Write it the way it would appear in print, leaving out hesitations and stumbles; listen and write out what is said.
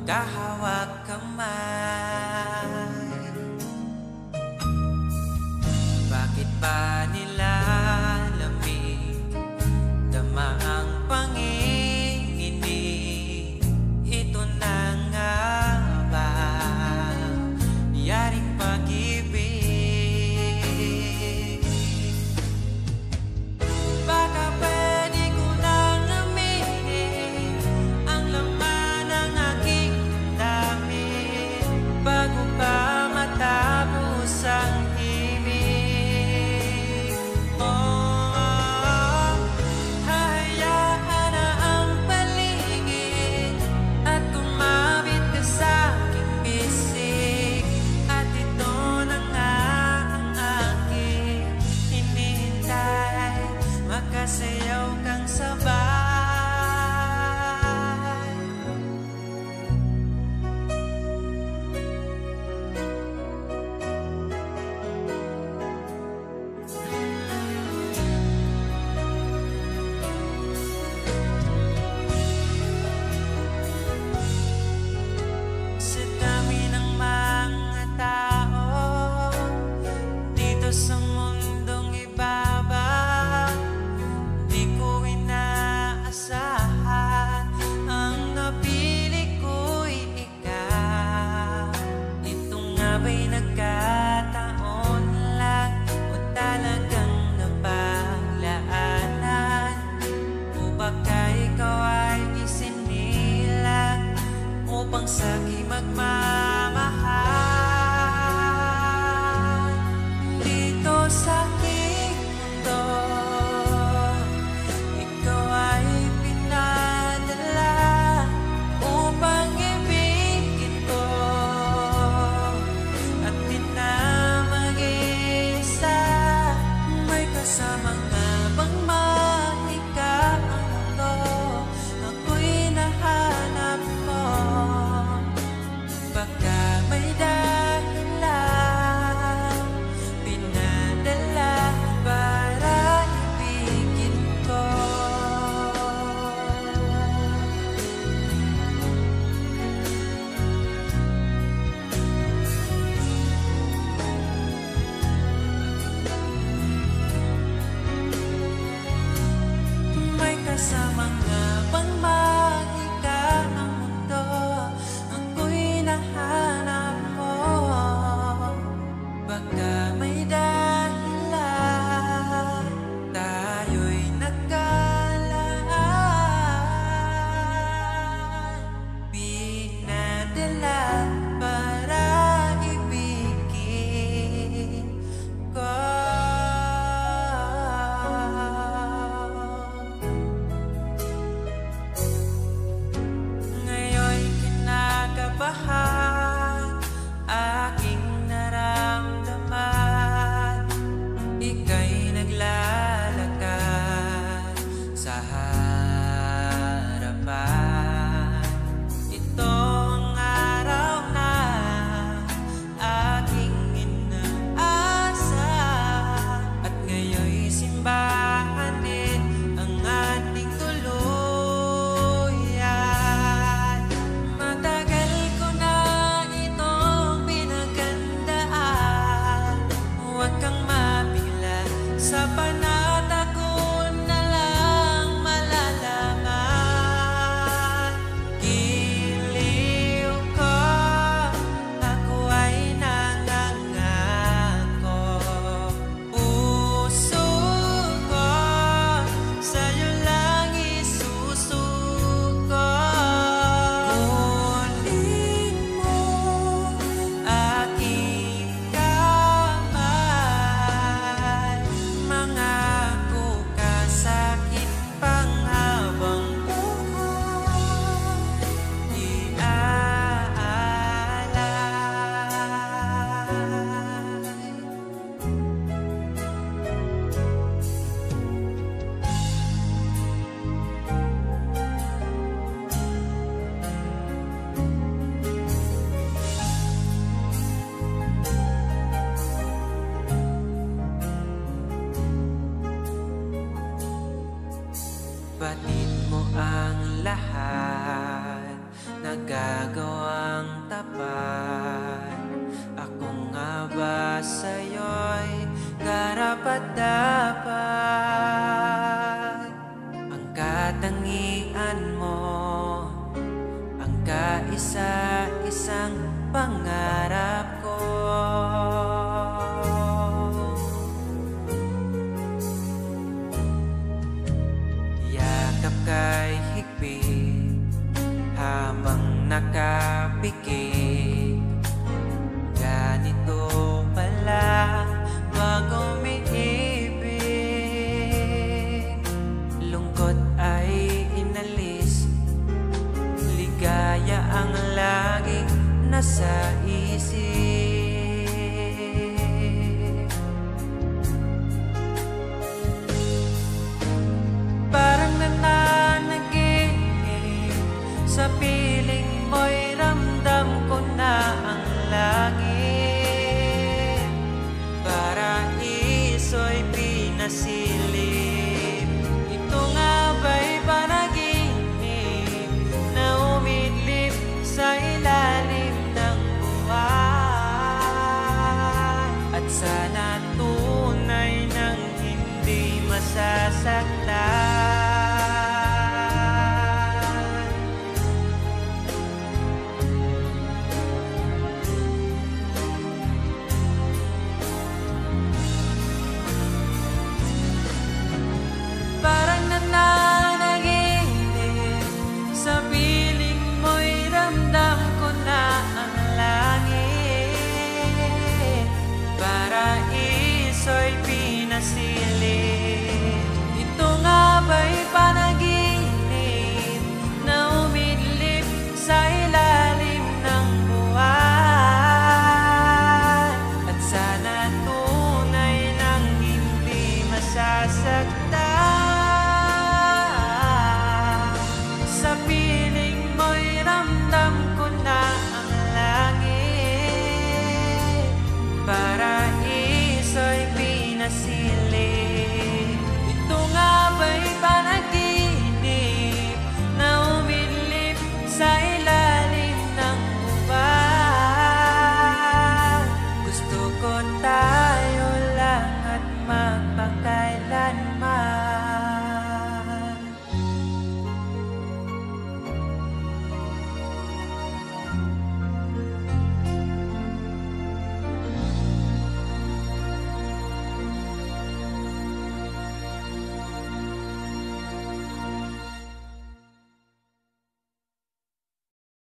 magkahawag kamay. Bakit ba nila lamig dama ang panginginig? Ito na nga ba yaring pag-ibig? Baka pwede ko nang aminin ang laman ng aking damit bago pa matapos ang himig. Oh, hahayaan na ang paligid at tumawid ka sa aking bisig. At ito na nga ang aking hinihintay, makasayaw kang sabay. Sa dami ng mga tao dito sa mundong ibabaw, di ko inaasahan ang napili ko'y ikaw. Ito nga ba'y nagkataon lang o talagang napaglaanan? O baka ikaw ay isinilang upang sa'kin magmamahal? Dito sa aking mundo, ikaw ay pinadala upang ibigin ko at di na mag-isa. May kasamang habang mahika ang mundo, ako'y nahanap mo. nagagawang tapat. Ako nga ba sa'yo'y karapat-dapat? Ang katangian mo, ang kaisa-isang pangarap ko. Yakap kay higpit habang nakapikit. Ganito pala pag umiibig. Lungkot ay inalis, ligaya ang laging nasa isip. Parang nananaginip, sa piling mo'y ramdam ko na ang langit. Paraiso'y pinasilip, ito nga ba'y panaginip na umidlip sa ilalim ng buwan? At sana tunay nang hindi masasaktan. Parang nananaginip, sa piling mo'y ramdam ko na ang langit. Paraiso'y pinasilip,